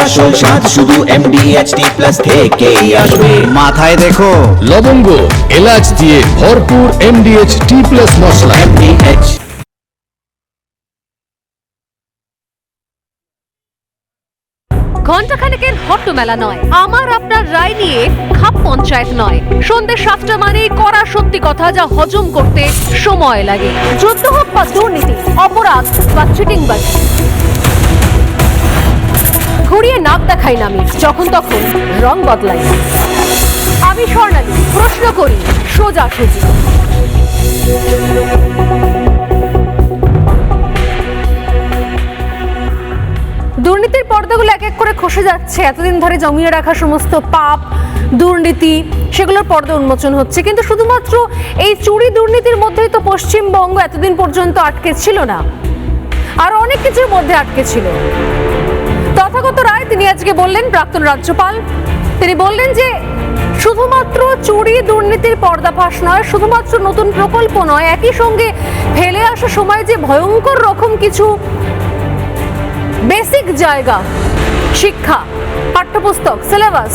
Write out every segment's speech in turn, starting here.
আসল স্বাদ শুধু MDHT+ থেকেই আসবে। মাথায় দেখো লবঙ্গ এলাচ দিয়ে ভরপুর MDHT+ মশলা। MDH ঘণ্টাখানেকের হট্টমেলা নয়, আমার আপনার রায় নিয়ে খাপ পঞ্চায়েত নয়। সন্ধ্যে 7টা মানেই কড়া সত্যি কথা যা হজম করতে সময় লাগে। যুদ্ধ হোক বা দুর্নীতি, অপরাধ বা চিটিংবাজি, ঘুরিয়ে নাক দেখাই না আমি, যখন তখন রং বদলাই। আমি স্বর্ণালী, প্রশ্ন করি সোজাসুজি। দুর্নীতির পর্দাগুলো এক এক করে খসে যাচ্ছে। এতদিন ধরে জমিয়ে রাখা সমস্ত পাপ, দুর্নীতি, সেগুলোর পর্দা উন্মোচন হচ্ছে। কিন্তু শুধুমাত্র এই চুরি দুর্নীতির মধ্যেই তো পশ্চিমবঙ্গ এতদিন পর্যন্ত আটকে ছিল না, আর অনেক কিছুর মধ্যে আটকে ছিল। তথাগত রায় তিনি আজকে বললেন, প্রাক্তন রাজ্যপাল, তিনি বললেন যে শুধুমাত্র চুরি দুর্নীতির পর্দাফাঁস নয়, শুধুমাত্র নতুন প্রকল্প নয়, একই সঙ্গে ফেলে আসা সময় যে ভয়ঙ্কর রকম কিছু বেসিক জায়গা, শিক্ষা, পাঠ্যপুস্তক, সিলেবাস,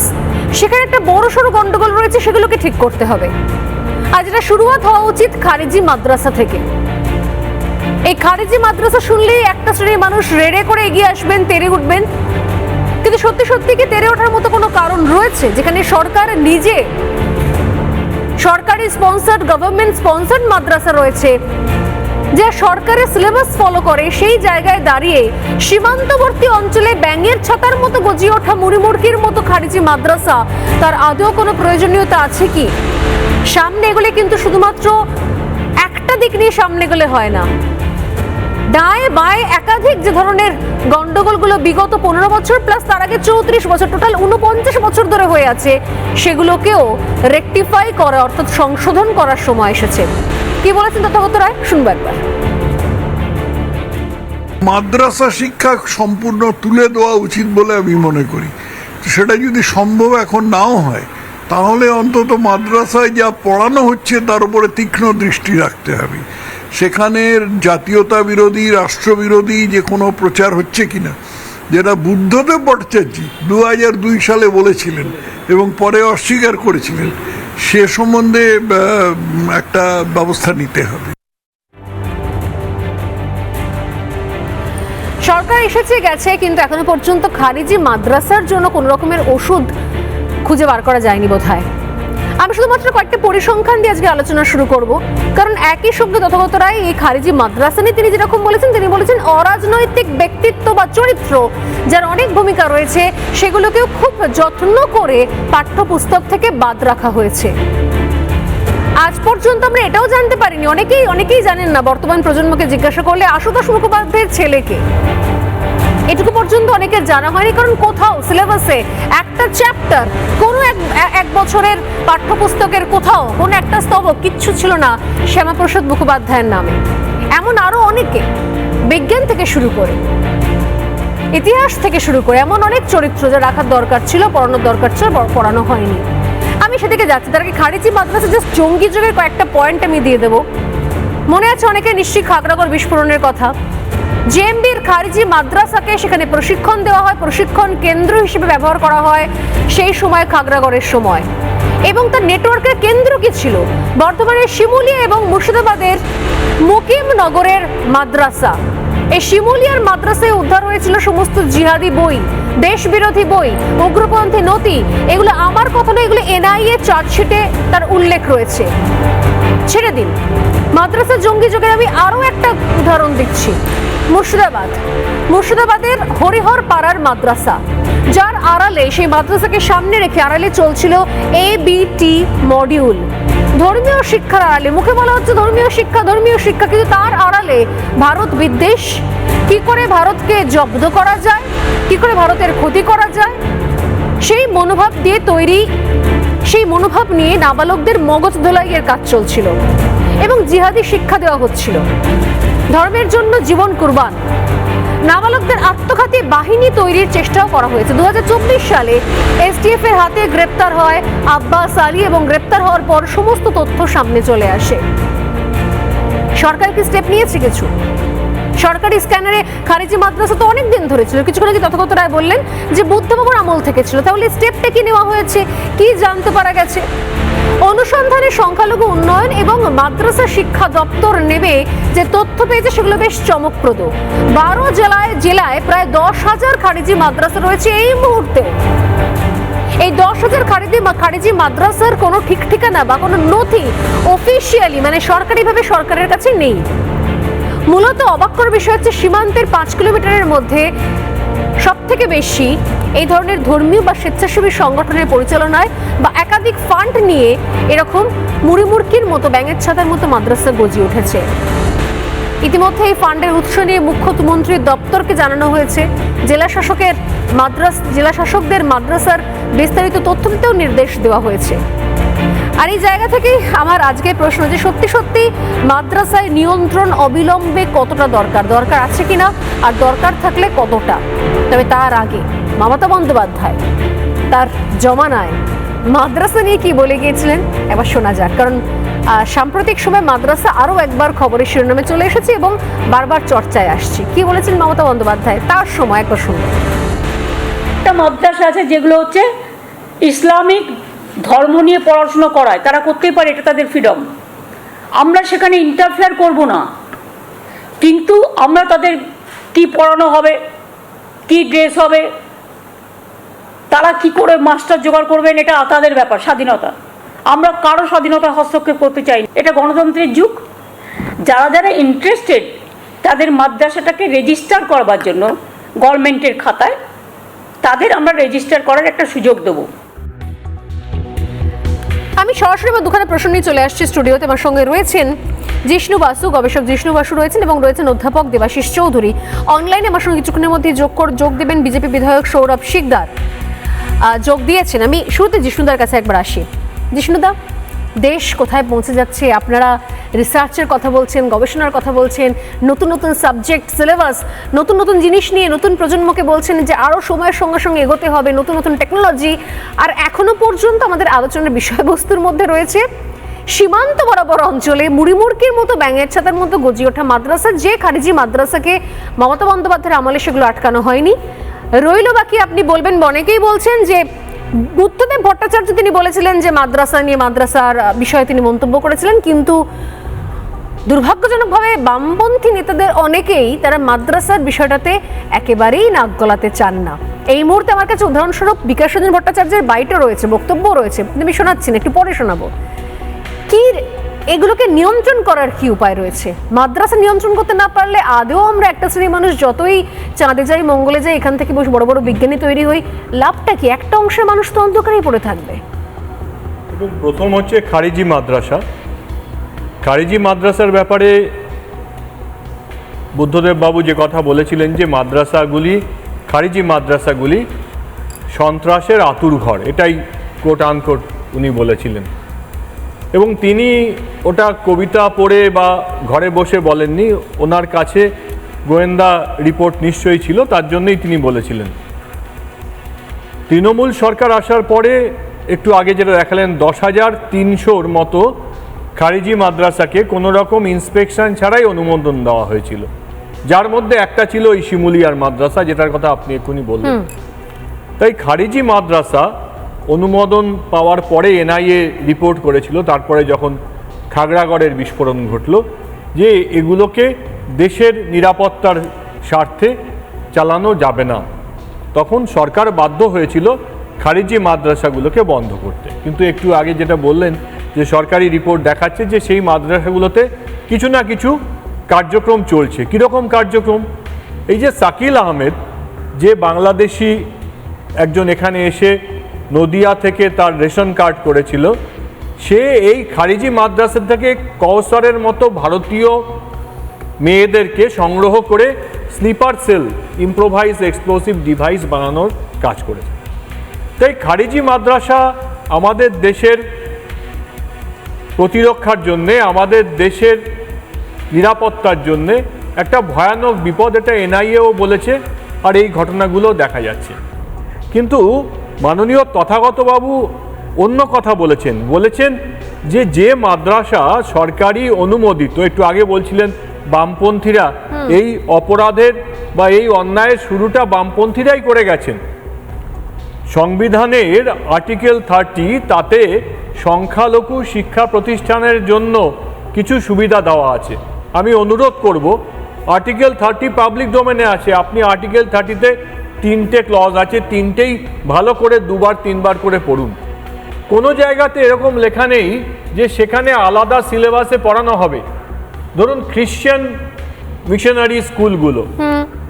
সেখানে একটা বড়সড় গন্ডগোল রয়েছে, সেগুলোকে ঠিক করতে হবে। আজ এটা শুরুয়াত হওয়া উচিত খারিজি মাদ্রাসা থেকে। এই খারিজি মাদ্রাসা শুনলেই একটা শ্রেণীর মানুষ রেড়ে করে এগিয়ে আসবেন, তেড়ে উঠবেন। কিন্তু সত্যি সত্যি কি তেড়ে ওঠার মতো কোনো কারণ রয়েছে, যেখানে সরকার নিজে সরকারি স্পন্সার্ড, গভর্নমেন্ট স্পন্সার্ড মাদ্রাসা রয়েছে, যে সরকারের সিলেবাস ফলো করে, সেই জায়গায় দাঁড়িয়ে সীমান্তবর্তী অঞ্চলে ব্যাঙের ছাতার মতো গজিয়ে ওঠা মুড়িমুড়কির মতো খারিজি মাদ্রাসা, তার আদৌ কোনো প্রয়োজনীয়তা আছে কি? সামনে এগুলো কিন্তু শুধুমাত্র একটা দিক নিয়ে সামনে গেলে হয় না, ডায়ে বায়ে একাধিক যে ধরনের গন্ডগোলগুলো বিগত 15 বছর প্লাস তার আগে 34 বছর, টোটাল 49 বছর ধরে হয়ে আছে, সেগুলোকেও রেকটিফাই করা, অর্থাৎ সংশোধন করার সময় এসেছে। কি বলেছেন তথাগত রায়, শুনবো একবার। মাদ্রাসা শিক্ষা সম্পূর্ণ তুলে দেওয়া উচিত বলে আমি মনে করি। সেটা যদি সম্ভব এখন নাও হয়, তাহলে অন্তত মাদ্রাসায় যা পড়ানো হচ্ছে তার উপরে তীক্ষ্ণ দৃষ্টি রাখতে হবে। সেখানে জাতীয়তা বিরোধী, রাষ্ট্রবিরোধী যে কোনো প্রচার হচ্ছে কিনা, যেটা বুদ্ধদেব ভট্টাচার্য 2002 সালে বলেছিলেন এবং পরে অস্বীকার করেছিলেন, সে সম্বন্ধে একটা ব্যবস্থা নিতে হবে। সরকার এসেছে গেছে, কিন্তু এখনো পর্যন্ত খারিজি মাদ্রাসার জন্য কোন রকমের ওষুধ খুঁজে বার করা যায়নি বোধহয়। আমি শুধুমাত্র কয়েকটা পরিসংখ্যান দিয়ে আজকে আলোচনা শুরু করব, কারণ একই সঙ্গে তথাগত রায় এই খারিজি মাদ্রাসা নিয়ে তিনি যেরকম বলেছেন, তিনি বলেছেন অরাজনৈতিক ব্যক্তিত্ব বা চরিত্র যার অনেক ভূমিকা রয়েছে, সেগুলোকেও খুব যত্ন করে পাঠ্যপুস্তক থেকে বাদ রাখা হয়েছে। আজ পর্যন্ত আমরা এটাও জানতে পারিনি, অনেকেই জানেন না, বর্তমান প্রজন্মকে জিজ্ঞাসা করলে আশুতোষ মুখোপাধ্যায়ের ছেলেকে, এটুকু পর্যন্ত অনেকের জানা হয়নি। কারণ কোথাও সিলেবাসে একটা চ্যাপ্টার, কোনো এক বছরের পাঠ্যপুস্তকের কোথাও কোনো একটা স্তবক কিচ্ছু ছিল না শ্যামাপ্রসাদ মুখোপাধ্যায়ের নামে। এমন আরো অনেকে, বিজ্ঞান থেকে শুরু করে, ইতিহাস থেকে শুরু করে, এমন অনেক চরিত্র যা রাখার দরকার ছিল, পড়ানোর দরকার ছিল, পড়ানো হয়নি। আমি সেদিকে যাচ্ছি। তার আগে খারিজি মাদ্রাসা জাস্ট জঙ্গি যুগের কয়েকটা পয়েন্ট আমি দিয়ে দেবো। মনে আছে অনেকে নিশ্চয়ই খাগড়াগড় বিস্ফোরণের কথা। জেএমবির খারিজি মাদ্রাসাকে সেখানে প্রশিক্ষণ দেওয়া হয়, প্রশিক্ষণ কেন্দ্র হিসেবে ব্যবহার করা হয় সেই সময়, খাগড়াগড়ের সময়। এবং তার নেটওয়ার্কের কেন্দ্র কি ছিল? বর্তমানে শিমুলিয়া এবং মুর্শিদাবাদের মুকিমনগরের মাদ্রাসা। এই শিমুলিয়ার মাদ্রাসায় উদ্ধার হয়েছিল সমস্ত জিহাদি বই, দেশ বিরোধী বই, উগ্রপন্থী নথি। এগুলো আমার কথা নয়, এগুলো এনআইএ চার্জশিটে তার উল্লেখ রয়েছে। ছেড়ে দিন মাদ্রাসা জঙ্গি যুগের, আমি আরো একটা উদাহরণ দিচ্ছি। মুর্শিদাবাদের হরিহর পাড়ার মাদ্রাসা, যার আড়ালে, সেই মাদ্রাসাকে সামনে রেখে আড়ালে চলছিল ABT মডিউল, ধর্মীয় শিক্ষার আড়ালে। মুখে বলা হচ্ছে ধর্মীয় শিক্ষা, কিন্তু তার আড়ালে ভারত বিদ্বেষ, কি করে ভারতকে জব্দ করা যায়, কি করে ভারতের ক্ষতি করা যায়, সেই মনোভাব দিয়ে তৈরি, সেই মনোভাব নিয়ে নাবালকদের মগজ ধোলাইয়ের কাজ চলছিল এবং জিহাদি শিক্ষা দেওয়া হচ্ছিল। ধর্মের জন্য জীবন কুরবান, নাবালকদের আত্মঘাতী বাহিনী তৈরির চেষ্টাও করা হয়েছে। 2024 সালে STF এর হাতে গ্রেপ্তার হয় আব্বাস আলী, এবং গ্রেপ্তার হওয়ার পর সমস্ত তথ্য সামনে চলে আসে। সরকার কি স্টেপ নিয়েছে কিছু? সরকারি স্ক্যানারে খারিজি মাদ্রাসা তো অনেক দিন ধরে ছিল, কিছুক্ষণ আগে তথাগত রায় বললেন যে বুদ্ধবাবুর আমল থেকে ছিল। তাহলে স্টেপটা কি নেওয়া হয়েছে, কি জানতে পারা গেছে? অনুসন্ধানে সংখ্যালঘু উন্নয়ন এবং মাদ্রাসা শিক্ষা দপ্তর নেবে যে তথ্য পেয়েছে সেগুলো বেশ চমকপ্রদ। 12 জেলায় প্রায় 10,000 খারিজি মাদ্রাসা রয়েছে এই মুহূর্তে। এই 10,000 খারিজি মাদ্রাসার কোনো ঠিক ঠিকানা বা কোনো নথি অফিসিয়ালি মানে সরকারিভাবে সরকারের কাছে নেই। মূলত অবাক করার বিষয় হচ্ছে সীমান্তের 5 কিলোমিটারের মধ্যে সব থেকে বেশি এই ধরনের ধর্মীয় বা স্বেচ্ছাসেবী সংগঠনের পরিচালনায় বা একাধিক ফান্ড নিয়ে এরকম মুড়িমুড়কির মতো ব্যাঙের ছাতার মতো মাদ্রাসা গজিয়ে উঠেছে। ইতিমধ্যে এই ফান্ডের উৎস নিয়ে মুখ্যমন্ত্রীর দপ্তরকে জানানো হয়েছে। জেলা শাসকদের মাদ্রাসার বিস্তারিত তথ্য দিতেও নির্দেশ দেওয়া হয়েছে। আর এই জায়গা থেকেই আমার আজকের প্রশ্ন যে সত্যি সত্যি মাদ্রাসায় নিয়ন্ত্রণ অবিলম্বে কতটা দরকার আছে কিনা, আর দরকার থাকলে কতটা। তবে তার আগে মমতা বন্দ্যোপাধ্যায় তার জমানায় মাদ্রাসা নিয়ে কি বলে গিয়েছিলেন এবার শোনা যাক। কারণ সাম্প্রতিক সময় মাদ্রাসা আরও একবার খবরের শিরোনামে চলে এসেছে এবং বারবার চর্চায় আসছে। কি বলেছেন মমতা বন্দ্যোপাধ্যায় তার সময় একবার শুনুন। একটা মাদ্রাসা আছে যেগুলো হচ্ছে ইসলামিক ধর্ম নিয়ে পড়াশোনা করায়, তারা করতেই পারে, এটা তাদের ফ্রিডম। আমরা সেখানে ইন্টারফেয়ার করব না, কিন্তু আমরা তাদের কি পড়ানো হবে, কি ড্রেস হবে, তারা কি করে মাস্টার জোগাড় করবেন, এটা তাদের ব্যাপার, স্বাধীনতা। আমরা কারো স্বাধীনতা হস্তক্ষেপ করতে চাই না, এটা গণতন্ত্রের যুগ। যারা যারা ইন্টারেস্টেড তাদের মাদ্রাসাটাকে রেজিস্টার করবার জন্য গভর্নমেন্টের খাতায় তাদের আমরা রেজিস্টার করার একটা সুযোগ দেবো। আমি সরাসরি আমার দুখানা প্রশ্ন নিয়ে চলে আসছি স্টুডিওতে। আমার সঙ্গে রয়েছেন জিষ্ণু বাসু, গবেষক জিষ্ণু বাসু রয়েছেন, এবং রয়েছেন অধ্যাপক দেবাশিস চৌধুরী। অনলাইনে আমার সঙ্গে কিছুক্ষণের মধ্যে যোগ দেবেন বিজেপি বিধায়ক সৌরভ শিকদার যোগ দিয়েছেন। আমি শুরুতে জিষ্ণুদার কাছে একবার আসি। জিষ্ণুদা, দেশ কোথায় পৌঁছে যাচ্ছে? আপনারা রিসার্চের কথা বলছেন, গবেষণার কথা বলছেন, নতুন নতুন সাবজেক্ট, সিলেবাস, নতুন নতুন জিনিস নিয়ে নতুন প্রজন্মকে বলছেন যে আরও সময়ের সঙ্গে সঙ্গে এগোতে হবে, নতুন নতুন টেকনোলজি। আর এখনো পর্যন্ত আমাদের আলোচনার বিষয়বস্তুর মধ্যে রয়েছে সীমান্ত বরাবর অঞ্চলে মুড়িমুড়কির মতো ব্যাঙের ছাতার মতো গজিয়ে ওঠা মাদ্রাসা, যে খারিজি মাদ্রাসাকে মমতা বন্দ্যোপাধ্যায়ের আমলে সেগুলো আটকানো হয়নি। রইল বাকি আপনি বলবেন, অনেকেই বলছেন যে বুদ্ধদেব ভট্টাচার্য তিনি বলেছিলেন যে মাদ্রাসার বিষয়ে তিনি মন্তব্য করেছিলেন, কিন্তু দুর্ভাগ্যজনকভাবে বামপন্থী নেতাদের অনেকেই তারা মাদ্রাসার বিষয়টাতে একেবারেই নাক গলাতে চান না। এই মুহূর্তে আমার কাছে উদাহরণস্বরূপ বিকাশ রঞ্জন ভট্টাচার্যের বাইটও রয়েছে, বক্তব্য রয়েছে, আমি শোনাচ্ছি না, একটু পরে শোনাবো। কি এগুলোকে নিয়ন্ত্রণ করার কি উপায় রয়েছে? মাদ্রাসা নিয়ন্ত্রণ করতে না পারলে আদৌ আমরা একটা শ্রেণীর মানুষ যতই চাঁদে যাই, মঙ্গলে যাই, এখান থেকে বড় বড় বিজ্ঞানী তৈরি হই, লাভটা কি? একটা অংশের মানুষ তো অন্ধকারেই পড়ে থাকবে। প্রথম হচ্ছে খারিজি মাদ্রাসা। খারিজি মাদ্রাসার ব্যাপারে বুদ্ধদেব বাবু যে কথা বলেছিলেন যে খারিজি মাদ্রাসাগুলি সন্ত্রাসের আতুরঘর, এটাই কোট আনকোট উনি বলেছিলেন। এবং তিনি ওটা কবিতা পড়ে বা ঘরে বসে বলেননি, ওনার কাছে গোয়েন্দা রিপোর্ট নিশ্চয়ই ছিল, তার জন্যই তিনি বলেছিলেন। তৃণমূল সরকার আসার পরে একটু আগে যেটা দেখালেন 10,300 মতো খারিজি মাদ্রাসাকে কোনো রকম ইন্সপেকশন ছাড়াই অনুমোদন দেওয়া হয়েছিল, যার মধ্যে একটা ছিল এই শিমুলিয়ার মাদ্রাসা, যেটার কথা আপনি এক্ষুনি বললেন। তাই খারিজি মাদ্রাসা অনুমোদন পাওয়ার পরে এনআইএ রিপোর্ট করেছিল, তারপরে যখন খাগড়াগড়ের বিস্ফোরণ ঘটল, যে এগুলোকে দেশের নিরাপত্তার স্বার্থে চালানো যাবে না, তখন সরকার বাধ্য হয়েছিল খারিজি মাদ্রাসাগুলোকে বন্ধ করতে। কিন্তু একটু আগে যেটা বললেন যে সরকারি রিপোর্ট দেখাচ্ছে যে সেই মাদ্রাসাগুলোতে কিছু না কিছু কার্যক্রম চলছে। কীরকম কার্যক্রম? এই যে শাকিল আহমেদ, যে বাংলাদেশি একজন এখানে এসে নদিয়া থেকে তার রেশন কার্ড করেছিল, সে এই খারিজি মাদ্রাসা থেকে কওসরের মতো ভারতীয় মেয়েদেরকে সংগ্রহ করে sleeper cell, improvise explosive device বানানোর কাজ করেছে। তাই খারিজি মাদ্রাসা আমাদের দেশের প্রতিরক্ষার জন্যে, আমাদের দেশের নিরাপত্তার জন্যে একটা ভয়ানক বিপদ, এটা এনআইএও বলেছে, আর এই ঘটনাগুলো দেখা যাচ্ছে। কিন্তু মাননীয় তথাগতবাবু অন্য কথা বলেছেন যে মাদ্রাসা সরকারি অনুমোদিত, একটু আগে বলছিলেন বামপন্থীরা এই অপরাধের বা এই অন্যায়ের শুরুটা বামপন্থীরাই করে গেছেন। সংবিধানের আর্টিকেল 30 তাতে সংখ্যালঘু শিক্ষা প্রতিষ্ঠানের জন্য কিছু সুবিধা দেওয়া আছে। আমি অনুরোধ করব, আর্টিকেল 30 পাবলিক ডোমেনে আছে, আপনি আর্টিকেল 30-তে 3টে ক্লজ আছে, 3টেই ভালো করে 2-3বার করে পড়ুন। কোনো জায়গাতে এরকম লেখা নেই যে সেখানে আলাদা সিলেবাসে পড়ানো হবে। ধরুন খ্রিশ্চান মিশনারি স্কুলগুলো,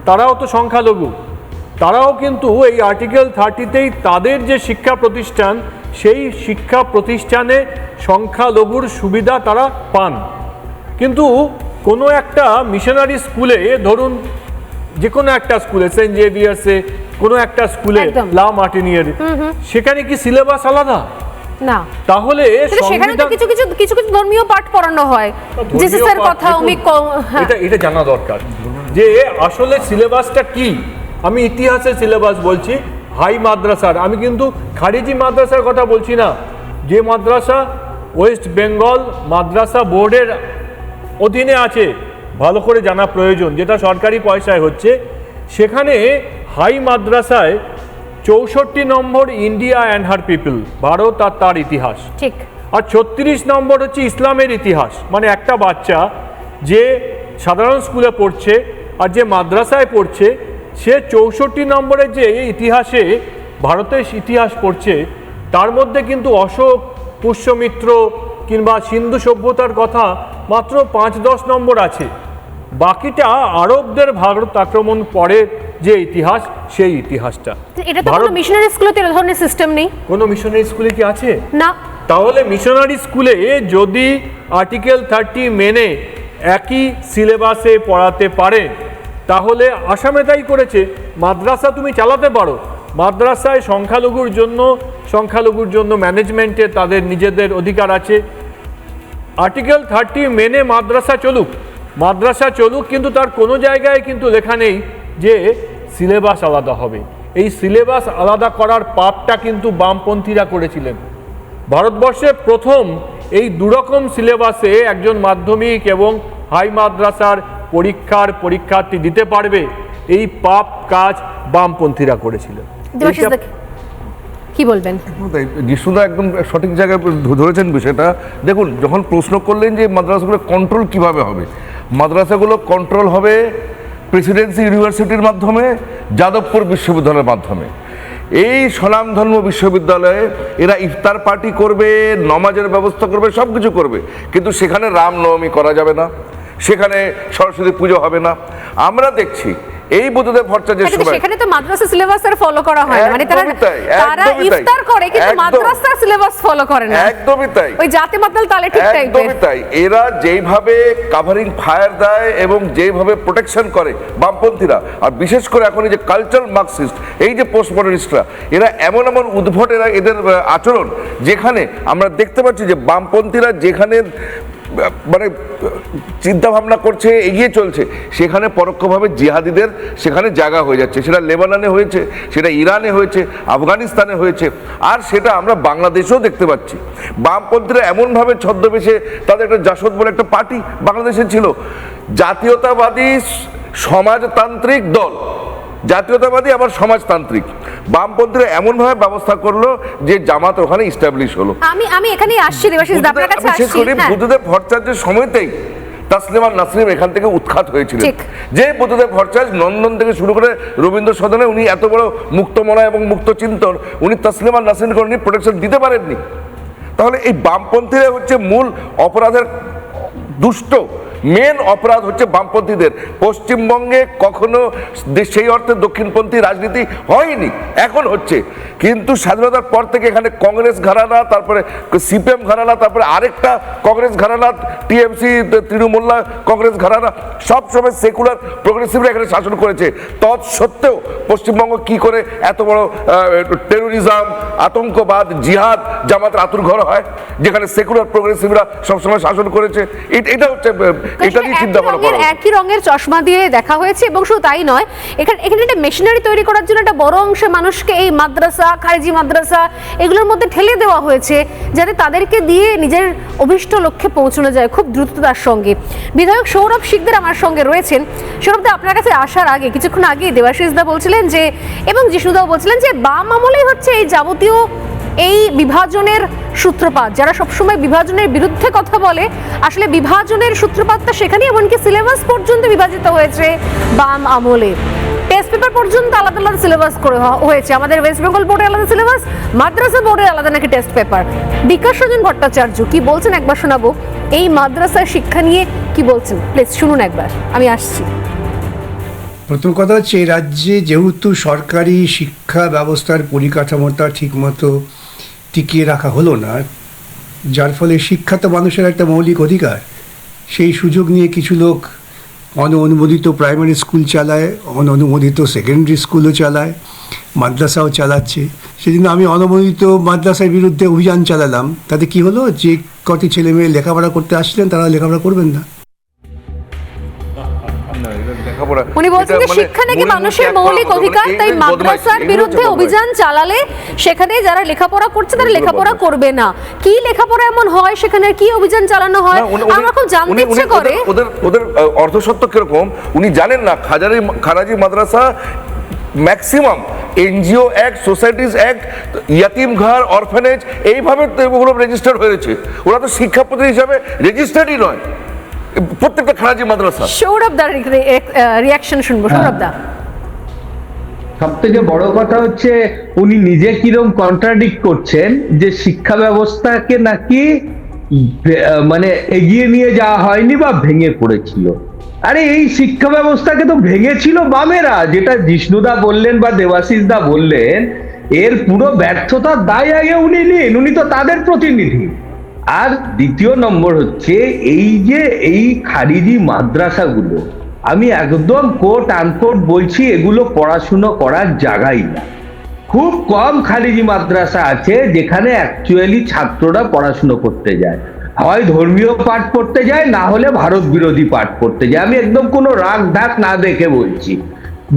তারাও তো সংখ্যালঘু, তারাও কিন্তু এই আর্টিকেল 30-তেই তাদের যে শিক্ষা প্রতিষ্ঠান, সেই শিক্ষা প্রতিষ্ঠানে সংখ্যালঘুর সুবিধা তারা পান। কিন্তু কোনো একটা মিশনারি স্কুলে, ধরুন যে কোনো একটা স্কুলে, সেন্ট জেভিয়ার্সে, কোনো একটা স্কুলে, একদম। লা মার্টিনিয়ার, সেখানে কি সিলেবাস আলাদা? না, তাহলে কিন্তু সেখানে তো কিছু কিছু কিছু কিছু ধর্মীয় পাঠ পড়ানো হয়, জিসাসের কথা, হ্যাঁ। এটা জানা দরকার যে আসলে সিলেবাসটা কি। আমি ইতিহাসের সিলেবাস বলছি, হাই মাদ্রাসার, আমি কিন্তু খারিজি মাদ্রাসার কথা বলছি না। যে মাদ্রাসা ওয়েস্ট বেঙ্গল মাদ্রাসা বোর্ডের অধীনে আছে, ভালো করে জানা প্রয়োজন, যেটা সরকারি পয়সায় হচ্ছে, সেখানে হাই মাদ্রাসায় 64 number India and her people, Bharat আর তার ইতিহাস, ঠিক। আর 36 নম্বর হচ্ছে ইসলামের ইতিহাস। মানে একটা বাচ্চা যে সাধারণ স্কুলে পড়ছে আর যে মাদ্রাসায় পড়ছে, সে 64 নম্বরের যে ইতিহাসে ভারতের ইতিহাস পড়ছে, তার মধ্যে কিন্তু অশোক, পুষ্যমিত্র কিংবা সিন্ধু সভ্যতার কথা মাত্র 5-10 নম্বর আছে। বাকিটা আরবদের ভারত আক্রমণ পরে যে ইতিহাস, সেই ইতিহাসটা। এটা তো কোনো মিশনারি স্কুলে এই ধরনের সিস্টেম নেই। কোনো মিশনারি স্কুলে কি আছে? না। তাহলে মিশনারি স্কুলে যদি আর্টিকেল 30 মেনে একই সিলেবাসে পড়াতে পারে, তাহলে আসামে তাই করেছে। মাদ্রাসা তুমি চালাতে পারো, মাদ্রাসায় সংখ্যালঘুর জন্য ম্যানেজমেন্টে তাদের নিজেদের অধিকার আছে। আর্টিকেল 30 মেনে মাদ্রাসা চলুক, কিন্তু তার কোনো জায়গায় কিন্তু লেখা নেই যে সিলেবাস আলাদা হবে। এই সিলেবাস আলাদা করার পাপটা কিন্তু বামপন্থীরা করেছিলেন। ভারতবর্ষে প্রথম এই দুরকম সিলেবাসে একজন মাধ্যমিক এবং হাই মাদ্রাসার পরীক্ষার্থী দিতে পারবে, এই পাপ কাজ বামপন্থীরা করেছিলেন। কি বলবেন? যিশুদা একদম সঠিক জায়গায় ধরেছেন বিষয়টা। দেখুন, যখন প্রশ্ন করলেন যে মাদ্রাসাগুলো কন্ট্রোল কিভাবে হবে, মাদ্রাসাগুলো কন্ট্রোল হবে প্রেসিডেন্সি ইউনিভার্সিটির মাধ্যমে, যাদবপুর বিশ্ববিদ্যালয়ের মাধ্যমে। এই স্বনামধন্য বিশ্ববিদ্যালয়ে এরা ইফতার পার্টি করবে, নমাজের ব্যবস্থা করবে, সব কিছু করবে, কিন্তু সেখানে রামনবমী করা যাবে না, সেখানে সরস্বতী পুজো হবে না। আমরা দেখছি এই বুদ্ধদেব ভট্টাচার্যের সময় সেখানে তো মাদ্রাসা সিলেবাসের ফলো করা হয় না, মানে তারা ইফতার করে কিন্তু মাদ্রাসা সিলেবাস ফলো করে না। একদমই তাই, ওই জাতে মাতাল তালে ঠিক টাইপের। একদমই তাই। এরা যেইভাবে কাভারিং ফায়ার দেয় এবং যেইভাবে প্রোটেকশন করে বামপন্থীরা, আর বিশেষ করে এখন এই যে কালচারাল মার্কসিস্ট, এই যে পোস্ট মডার্নিস্টরা, এরা এমন উদ্ভট এদের আচরণ, যেখানে আমরা দেখতে পাচ্ছি যে বামপন্থীরা যেখানে মানে চিন্তা ভাবনা করছে, এগিয়ে চলছে, সেখানে পরোক্ষভাবে জিহাদিদের সেখানে জায়গা হয়ে যাচ্ছে। সেটা লেবাননে হয়েছে, সেটা ইরানে হয়েছে, আফগানিস্তানে হয়েছে, আর সেটা আমরা বাংলাদেশেও দেখতে পাচ্ছি। বামপন্থীরা এমনভাবে ছদ্মবেশে, তাদের একটা জাসদ বলে একটা পার্টি বাংলাদেশে ছিল, জাতীয়তাবাদী সমাজতান্ত্রিক দল, জাতীয়তাবাদী আবার সমাজতান্ত্রিক। বামপন্থীরা এমনভাবে ব্যবস্থা করলো যে জামাত ওখানে ইস্টাবলিশ হলো। আমি এখানে আসছি, দেবাশিস আপনার কাছে আসছি। বুদ্ধদেব ভট্টাচার্যের সময়তেই তাসলিমা নাসরিন এখান থেকে উৎখাত হয়েছিলেন। যে বুদ্ধদেব ভট্টাচার্য নন্দন থেকে শুরু করে রবীন্দ্র সদনে, উনি এত বড় মুক্তমনা এবং মুক্ত চিন্তন, উনি তাসলিমা নাসরিনকে উনি প্রোটেকশন দিতে পারেননি। তাহলে এই বামপন্থীরা হচ্ছে মূল অপরাধের দুষ্ট, মেন অপরাধ হচ্ছে বামপন্থীদের। পশ্চিমবঙ্গে কখনো সেই অর্থে দক্ষিণপন্থী রাজনীতি হয়নি, এখন হচ্ছে, কিন্তু স্বাধীনতার পর থেকে এখানে কংগ্রেস ঘরানা, তারপরে সিপিএম ঘরানা, তারপরে আরেকটা কংগ্রেস ঘরানা, টিএমসি, তৃণমূল্লা কংগ্রেস ঘরানা, সবসময় সেকুলার প্রোগ্রেসিভরা এখানে শাসন করেছে। তৎসত্ত্বেও পশ্চিমবঙ্গ কি করে এত বড় টেরোরিজম, আতঙ্কবাদ, জিহাদ, জামাতের আতুর ঘর হয়, যেখানে সেকুলার প্রোগ্রেসিভরা সবসময় শাসন করেছে। এটা হচ্ছে এটা নিয়ে চিন্তা ভাবনা করা উচিত। একই রঙের চশমা দিয়ে দেখা হয়েছে, এবং শুধু তাই নয়, এখানে একটা মেশিনারি তৈরি করার জন্য একটা বড় অংশে মানুষকে এই মাদ্রাসা, খারিজি মাদ্রাসা এগুলোর মধ্যে ঠেলে দেওয়া হয়েছে, যাতে তাদেরকে দিয়ে নিজের অভিষ্ট লক্ষ্যে পৌঁছানো যায় খুব দ্রুততার সঙ্গে। বিধায়ক সৌরভ শিকদার আমার সঙ্গে রয়েছেন। সৌরভদা, আপনার কাছে আসার আগে কিছুক্ষণ আগে দেবাশিসদা বলছিলেন যে, এবং জিষ্ণুদাও বলছিলেন যে বাম আমলেই হচ্ছে এই যাবতীয় এই বিভাজনের সূত্রপাত। যারা সবসময় বিভাজনের বিরুদ্ধে কথা বলে, আসলে বিভাজনের সূত্রপাতটা সেখানে, এমনকি সিলেবাস পর্যন্ত বিভাজিত হয়েছে বাম আমলে। টেস্ট পেপার পর্যন্ত আলাদা আলাদা সিলেবাস করে হয়েছে। আমাদের ওয়েস্ট বেঙ্গল বোর্ডে আলাদা সিলেবাস, মাদ্রাসা বোর্ডে আলাদা নাকি টেস্ট পেপার। বিকাশ রঞ্জন ভট্টাচার্য কি বলছেন একবার শোনাবো, এই মাদ্রাসার শিক্ষা নিয়ে কি বলছেন, প্লিজ শুনুন একবার, আমি আসছি। প্রথম কথা হচ্ছে, এই রাজ্যে যেহেতু সরকারি শিক্ষা ব্যবস্থার পরিকাঠামোটা ঠিকমতো টিকিয়ে রাখা হলো না, যার ফলে শিক্ষা তো মানুষের একটা মৌলিক অধিকার, সেই সুযোগ নিয়ে কিছু লোক অননুমোদিত প্রাইমারি স্কুল চালায়, অননুমোদিত সেকেন্ডারি স্কুলও চালায়, মাদ্রাসাও চালাচ্ছে। সেদিন আমি অনুমোদিত মাদ্রাসার বিরুদ্ধে অভিযান চালালাম। তাতে কি হলো, যে কটি ছেলে মেয়ে লেখাপড়া করতে আসছিলেন তারা লেখাপড়া করবেন না। উনি বলছেন যে শিক্ষা নাকি মানুষের মৌলিক অধিকার, তাই মাদ্রাসার বিরুদ্ধে অভিযান চালালে সেখানে যারা লেখাপড়া করছে তারা লেখাপড়া করবে না। কি লেখাপড়া এমন হয় সেখানে, কি অভিযান চালানো হয়, আমার খুব জানতে ইচ্ছে করে। ওদের অর্ধসত্য কিরকম উনি জানেন না। খারাজি মাদ্রাসা maximum NGO act, societies act, ইয়াতিম ঘর, অরফানেজ এইভাবে ওগুলো রেজিস্টার হয়েছে। ওরা তো শিক্ষা প্রতিষ্ঠান হিসাবে রেজিস্টার্ডই নয় প্রত্যেকটা খারাজি মাদ্রাসা। সৌরভ দার রিয়াকশন শুনবো। সৌরভ দা, সব থেকে বড় কথা হচ্ছে উনি নিজে কিরকম কন্ট্রাডিক্ট করছেন যে শিক্ষা ব্যবস্থাকে নাকি মানে এগিয়ে নিয়ে যাওয়া হয়নি বা ভেঙে পড়েছিল। আরে এই শিক্ষা ব্যবস্থাকে তো ভেঙেছিল বামেরা, যেটা জিষ্ণুদা বললেন বা দেবাশিস দা বললেন, এর পুরো ব্যর্থতার দায় আগে উনি নিন, উনি তো তাদের প্রতিনিধি। আর দ্বিতীয় নম্বর হচ্ছে এই খারিজি মাদ্রাসাগুলো, আমি একদম কোট আনকোট বলছি, এগুলো পড়াশুনো করার জায়গাই না। খুব কম খারিজি মাদ্রাসা আছে যেখানে অ্যাকচুয়ালি ছাত্ররা পড়াশুনো করতে যায়, হয় ধর্মীয় পাঠ পড়তে যায়, না হলে ভারত বিরোধী পাঠ পড়তে যায়। আমি একদম কোনো রাগ ঢাক না দেখে বলছি,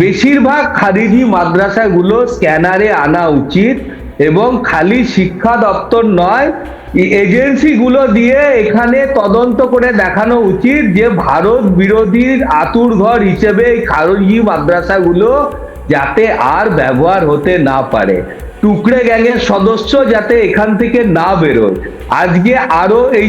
বেশিরভাগ খারিজি মাদ্রাসাগুলো স্ক্যানারে আনা উচিত, এবং খালি শিক্ষা দপ্তর নয়, এজেন্সিগুলো দিয়ে এখানে তদন্ত করে দেখানো উচিত যে ভারত বিরোধীর আতুর ঘর হিসেবে এই খারিজি মাদ্রাসাগুলো যাতে আর ব্যবহার হতে না পারে, টুকরে গ্যাংয়ের সদস্য যাতে এখান থেকে না বেরোয়। আজকে আরো এই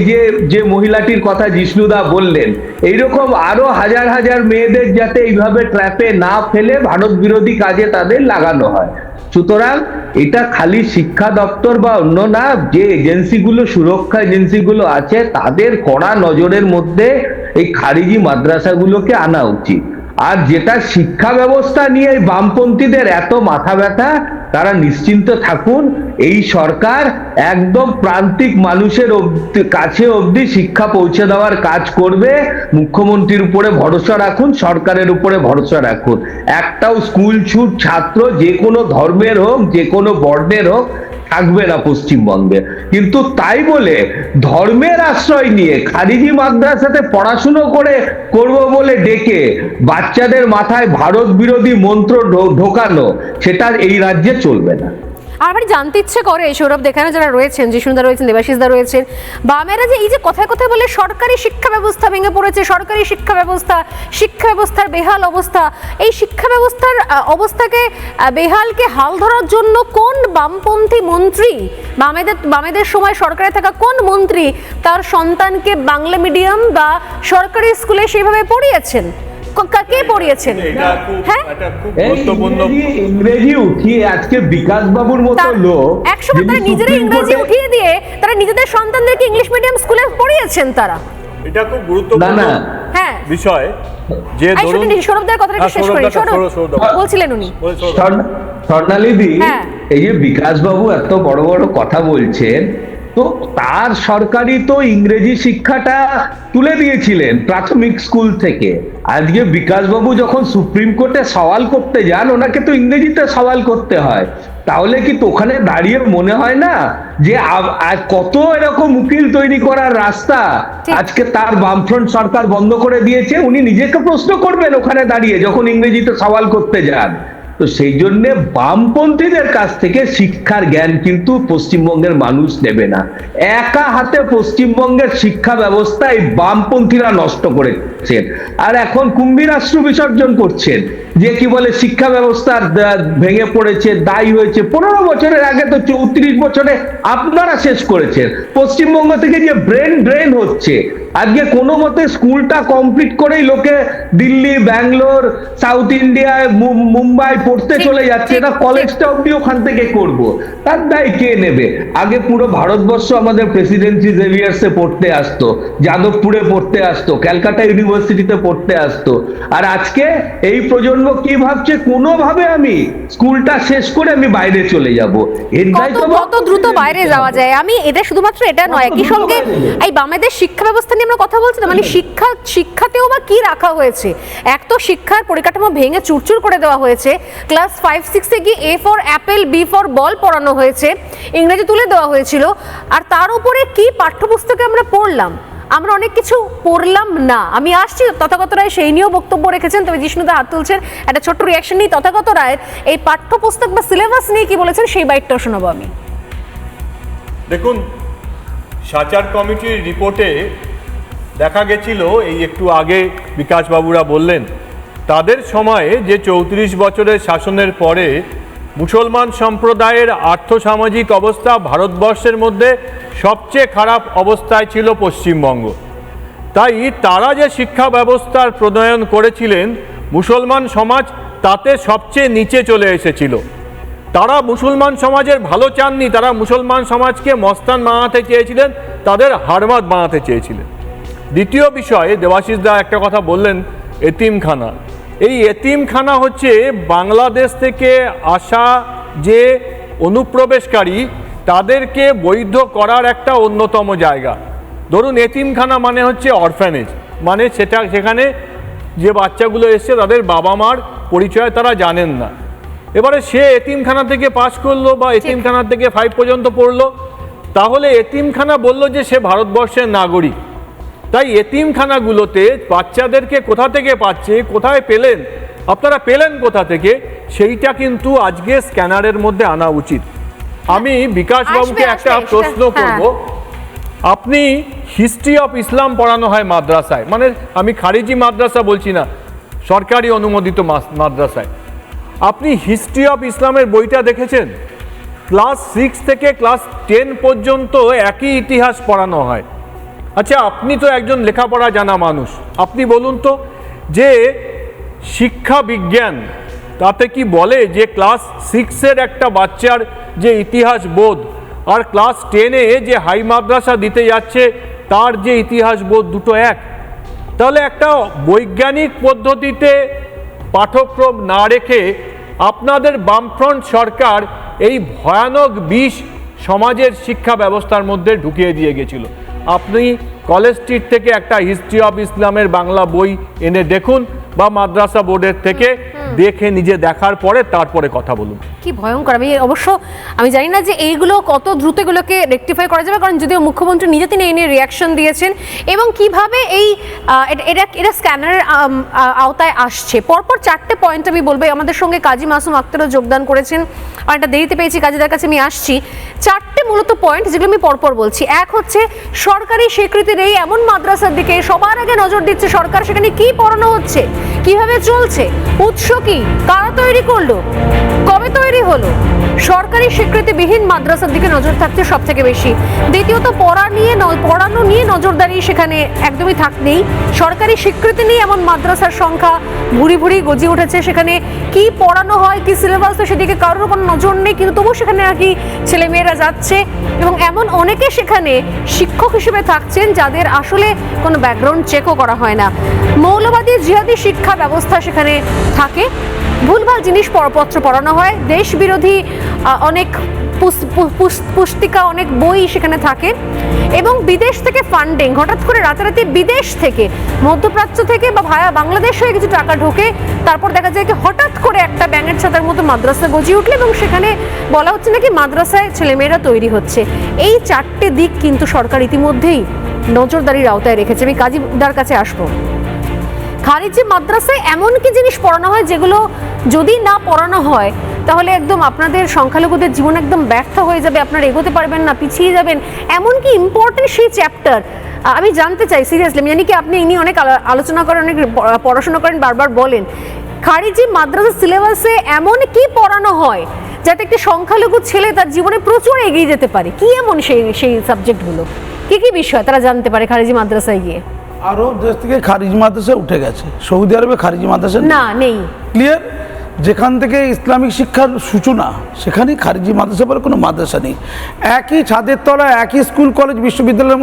যে মহিলাটির কথা জিষ্ণুদা বললেন, এইরকম আরো হাজার হাজার মেয়েদের যাতে এইভাবে ট্র্যাপে না ফেলে ভারত বিরোধী কাজে তাদের লাগানো হয়। সুতরাং এটা খালি শিক্ষা দপ্তর বা অন্য না, যে এজেন্সিগুলো, সুরক্ষা এজেন্সিগুলো আছে, তাদের কড়া নজরের মধ্যে এই খারিজি মাদ্রাসাগুলোকে আনা উচিত। আর যেটা শিক্ষা ব্যবস্থা নিয়ে বামপন্থীদের এত মাথা ব্যথা, তারা নিশ্চিন্ত থাকুন, এই সরকার একদম প্রান্তিক মানুষের কাছে অবধি শিক্ষা পৌঁছে দেওয়ার কাজ করবে। মুখ্যমন্ত্রীর উপরে ভরসা রাখুন, সরকারের উপরে ভরসা রাখুন। একটাও স্কুল ছুট ছাত্র যে কোনো ধর্মের হোক, যে কোনো বর্ণের হোক, থাকবে না পশ্চিমবঙ্গে। কিন্তু তাই বলে ধর্মের আশ্রয় নিয়ে খারিজি মাদ্রাসাতে পড়াশুনো করব বলে ডেকে বাচ্চাদের মাথায় ভারত বিরোধী মন্ত্র ঢোকানো, সেটা এই রাজ্যে চলবে না। আর আমার জানতে ইচ্ছে করে সৌরভ, দেখানো যারা রয়েছেন, জিষ্ণুদা রয়েছেন, দেবাশিসদা রয়েছেন, বামেরা যে এই যে কথায় কথায় বলে সরকারি শিক্ষা ব্যবস্থা ভেঙে পড়েছে, সরকারি শিক্ষা ব্যবস্থার বেহাল অবস্থা, এই শিক্ষা ব্যবস্থার অবস্থাকে বেহালকে হাল ধরার জন্য কোন বামপন্থী মন্ত্রী, বামেদের সময় সরকারে থাকা কোন মন্ত্রী তার সন্তানকে বাংলা মিডিয়াম বা সরকারি স্কুলে সেইভাবে পড়িয়েছেন? কে পড়িয়েছেন? হ্যাঁ, ইংরেজি উঠিয়ে আজকে বিকাশ বাবুর মতো লোক একসময় তারা নিজেরা ইংরেজি উঠিয়ে দিয়ে তারা নিজেদের সন্তানদেরকে ইংলিশ মিডিয়াম স্কুলে পড়িয়েছেন। তারা এটা খুব গুরুত্বপূর্ণ বিষয়। যে ধরুন সৌরভদের কথাটা শেষ করি, বলছিলেন উনি স্বর্ণালীদি, এই যে বিকাশ বাবু এত বড় বড় কথা বলছেন, তো তার সরকারি তো ইংরেজি শিক্ষাটা তুলে দিয়েছিলেন প্রাথমিক স্কুল থেকে। আজকে বিকাশবাবু যখন সুপ্রিম কোর্টে সওয়াল করতে যান, ওনাকে তো ইংরেজিতে সওয়াল করতে হয়। তাহলে কি তো ওখানে দাঁড়িয়ে মনে হয় না যে কত এরকম উকিল তৈরি করার রাস্তা আজকে তার বামফ্রন্ট সরকার বন্ধ করে দিয়েছে? উনি নিজেকে প্রশ্ন করবেন ওখানে দাঁড়িয়ে যখন ইংরেজিতে সওয়াল করতে যান। তো সেই জন্য বামপন্থীদের কাছ থেকে শিক্ষার জ্ঞান কিন্তু পশ্চিমবঙ্গের মানুষ নেবে না। একা হাতে পশ্চিমবঙ্গের শিক্ষা ব্যবস্থা এই বামপন্থীরা নষ্ট করেছেন, আর এখন কুম্ভীরাশ্রু বিসর্জন করছেন যে কি বলে শিক্ষা ব্যবস্থা ভেঙে পড়েছে, দায়ী হয়েছে। 15 বছরের আগে তো 34 বছরে আপনারা শেষ করেছেন। পশ্চিমবঙ্গ থেকে যে ব্রেন ড্রেন হচ্ছে, আজকে কোনো মতে স্কুলটা কমপ্লিট করেই লোকে দিল্লি, ব্যাঙ্গালোর, সাউথ ইন্ডিয়ায়, মুম্বাই পড়তে চলে যাচ্ছে, না কলেজটা অব্দি ওখান থেকে করব, তার দায় কে নেবে? আগে পুরো ভারতবর্ষ আমাদের প্রেসিডেন্সি জেভিয়ার্সে পড়তে আসতো, যাদবপুরে পড়তে আসতো, ক্যালকাটা ইউনিভার্সিটিতে পড়তে আসতো। আর আজকে এই প্রজন্ম কি ভাবছে, কোনোভাবে আমি স্কুলটা শেষ করে আমি বাইরে চলে যাব। এর দায় তো কত দ্রুত বাইরে যাওয়া যায়। আমি এটা শুধুমাত্র এটা নয়, একই সঙ্গে এই বামেদের শিক্ষা ব্যবস্থা নিয়ে আমরা কথা বলছি না, মানে শিক্ষাতেও বা কি রাখা হয়েছে? এক তো শিক্ষার পরিকাঠামো ভেঙে চুরচুর করে দেওয়া হয়েছে, ক্লাস 5-6 গিয়ে A for Apple, B for ball পড়ানো হয়েছে, ইংরেজি তুলে দেওয়া হয়েছিল। আর তার উপরে কি পাঠ্যপুস্তকে আমরা পড়লাম? আমরা অনেক কিছু পড়লাম না। আমি আসছি, তথাগত রায় সেই নিয়েও বক্তব্য রেখেছেন, তবে জিষ্ণুদা হাত তুলছেন, একটা ছোট্ট রিয়াকশন নিই তথাগত রায়ের এই পাঠ্যপুস্তক বা সিলেবাস নিয়ে কি বলেছেন সেই বাইটটাও শোনাবো আমি। দেখুন, সাচার কমিটির রিপোর্টে দেখা গেছিল, এই একটু আগে বিকাশবাবুরা বললেন, তাদের সময়ে যে 34 বছরের শাসনের পরে মুসলমান সম্প্রদায়ের আর্থসামাজিক অবস্থা ভারতবর্ষের মধ্যে সবচেয়ে খারাপ অবস্থায় ছিল পশ্চিমবঙ্গ। তাই তারা যে শিক্ষা ব্যবস্থার প্রণয়ন করেছিলেন, মুসলমান সমাজ তাতে সবচেয়ে নিচে চলে এসেছিল। তারা মুসলমান সমাজের ভালো চাননি, তারা মুসলমান সমাজকে মস্তান বানাতে চেয়েছিলেন, তাদের হারমাত বানাতে চেয়েছিলেন। দ্বিতীয় বিষয়ে দেবাশিস দা একটা কথা বললেন, এতিমখানা। এই এতিমখানা হচ্ছে বাংলাদেশ থেকে আসা যে অনুপ্রবেশকারী তাদেরকে বৈধ করার একটা অন্যতম জায়গা। ধরুন, এতিমখানা মানে হচ্ছে অরফ্যানেজ, মানে সেখানে যে বাচ্চাগুলো এসছে তাদের বাবা মার পরিচয় তারা জানেন না। এবারে সে এতিমখানা থেকে পাস করলো বা এতিমখানা থেকে 5 পর্যন্ত পড়লো, তাহলে এতিমখানা বললো যে সে ভারতবর্ষের নাগরিক। তাই এতিমখানাগুলোতে বাচ্চাদেরকে কোথা থেকে পাচ্ছে, কোথায় পেলেন, আপনারা পেলেন কোথা থেকে, সেইটা কিন্তু আজকে স্ক্যানারের মধ্যে আনা উচিত। আমি বিকাশবাবুকে একটা প্রশ্ন করব, আপনি হিস্ট্রি অফ ইসলাম পড়ানো হয় মাদ্রাসায়, মানে আমি খারিজি মাদ্রাসা বলছি না, সরকারি অনুমোদিত মাদ্রাসায়, আপনি হিস্ট্রি অফ ইসলামের বইটা দেখেছেন? ক্লাস 6 থেকে ক্লাস 10 পর্যন্ত একই ইতিহাস পড়ানো হয়। আচ্ছা, আপনি তো একজন লেখাপড়া জানা মানুষ, আপনি বলুন তো যে শিক্ষা বিজ্ঞান তাতে কি বলে যে ক্লাস 6-এর একটা বাচ্চার যে ইতিহাস বোধ আর ক্লাস 10-এ যে হাই মাদ্রাসা দিতে যাচ্ছে তার যে ইতিহাস বোধ দুটো এক? তাহলে একটা বৈজ্ঞানিক পদ্ধতিতে পাঠ্যক্রম না রেখে আপনাদের বামফ্রন্ট সরকার এই ভয়ানক বিষ সমাজের শিক্ষা ব্যবস্থার মধ্যে ঢুকিয়ে দিয়ে গেছিল। আপনি কলেজ স্ট্রিট থেকে একটা হিস্ট্রি অফ ইসলামের বাংলা বই এনে দেখুন, বা মাদ্রাসা বোর্ডের থেকে দেখে নিজে দেখার পরে তারপরে কথা বলুন। কি ভয়ঙ্কর! আমি জানি না যে এইগুলো কত দ্রুত এগুলোকে রেকটিফাই করা যাবে, কারণ যদিও মুখ্যমন্ত্রী নিজে তিনি এই নিয়ে রিয়াকশন দিয়েছেন, এবং কিভাবে এই এটা স্ক্যানারের আওতায় আসছে। পরপর 4টে পয়েন্ট আমি বলবো। আমাদের সঙ্গে কাজী মাসুম আক্তারও যোগদান করেছেন, আর একটা দেরিতে পেয়েছি, কাজীদের কাছে আমি আসছি। 4টে মূলত পয়েন্ট যেগুলো আমি পরপর বলছি। এক হচ্ছে সরকারি স্বীকৃতির এই এমন মাদ্রাসার দিকে সবার আগে নজর দিচ্ছে সরকার, সেখানে কি পড়ানো হচ্ছে, কিভাবে চলছে, উৎস কি, কারা তৈরি করলো, কবে তৈরি হলো। সরকারি স্বীকৃতিবিহীন মাদ্রাসার দিকে নজর থাকছে সব থেকে বেশি। দ্বিতীয়ত পড়ানো নিয়ে নজরদারি সেখানে একদমই নেই। সরকারি স্বীকৃতি নিয়ে এমন মাদ্রাসার সংখ্যা ভুরি ভুরি গজিয়ে উঠেছে। সেখানে কি পড়ানো হয়, কি সিলেবাস, তো সেদিকে কারোর কোনো নজর নেই, কিন্তু তবু সেখানে নাকি ছেলেমেয়েরা যাচ্ছে, এবং এমন অনেকে সেখানে শিক্ষক হিসেবে থাকছেন যাদের আসলে কোনো ব্যাকগ্রাউন্ড চেকও করা হয় না। মৌলবাদী জিহাদি শিক্ষা ব্যবস্থা সেখানে থাকে, ভুলভাল জিনিস পত্র পড়ানো হয়, দেশ বিরোধী অনেক পুস্তিকা, অনেক বই সেখানে থাকে, এবং বিদেশ থেকে ফান্ডিং, হঠাৎ করে রাতারাতি বিদেশ থেকে, মধ্যপ্রাচ্য থেকে বা ভায়া বাংলাদেশ হয়ে কিছু টাকা ঢোকে, তারপর দেখা যায় কি হঠাৎ করে একটা ব্যাঙের ছাতার মতো মাদ্রাসা গজিয়ে উঠলে, এবং সেখানে বলা হচ্ছে নাকি মাদ্রাসায় ছেলেমেয়েরা তৈরি হচ্ছে। এই চারটে দিক কিন্তু সরকার ইতিমধ্যেই নজরদারির আওতায় রেখেছে। আমি কাজীদার কাছে আসবো। খারিজি মাদ্রাসায় এমন কি জিনিস পড়ানো হয় যেগুলো যদি না পড়ানো হয় তাহলে একদম আপনাদের সংখ্যালঘুদের জীবন একদম ব্যর্থ হয়ে যাবে, আপনারা এগোতে পারবেন না, পিছিয়ে যাবেন, এমন কি ইম্পর্টেন্ট সেই চ্যাপ্টার? আমি জানতে চাই সিরিয়াসলি, আমি জানি কি আপনি ইনি অনেক আলোচনা করেন, অনেক পড়াশোনা করেন, বারবার বলেন, খারিজি মাদ্রাসা সিলেবাসে এমন কি পড়ানো হয় যাতে একটি সংখ্যালঘু ছেলে তার জীবনে প্রচুর এগিয়ে যেতে পারে? কি এমন সেই সাবজেক্টগুলো, কি বিষয় তারা জানতে পারে খারিজি মাদ্রাসায় গিয়ে? আরব দেশ থেকে খারিজি মাদ্রাসা উঠে গেছে, সৌদি আরবে খারিজি মাদ্রাসা না নেই, ক্লিয়ার। যেখান থেকে ইসলামিক শিক্ষার সূচনা সেখানেই খারিজি মাদ্রাসা বলে কোনো মাদ্রাসা নেই। একই ছাদের তলায় একই স্কুল কলেজ বিশ্ববিদ্যালয়ের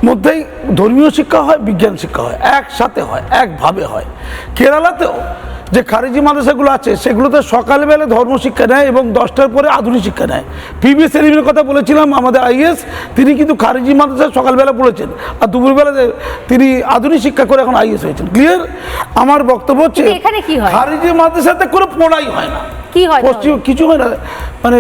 মধ্যেই ধর্মীয় শিক্ষা হয়, বিজ্ঞান শিক্ষা হয়, একসাথে হয়, একভাবে হয়। কেরালাতেও যে খারিজি মাদ্রাসাগুলো আছে সেগুলোতে সকালবেলা ধর্ম শিক্ষা নেয় এবং 10টার পরে আধুনিক শিক্ষা নেয়। পিবি সেলিমের কথা বলেছিলাম, আমাদের আইএস, তিনি কিন্তু খারিজি মাদ্রাসা সকালবেলা পড়েছেন আর দুপুরবেলা তিনি আধুনিক শিক্ষা করে এখন আইএস হয়েছেন। ক্লিয়ার? আমার বক্তব্য হচ্ছে খারিজি মাদ্রাসাতে কোনো পড়াই হয় না, পশ্চিম কিছু হয় না, মানে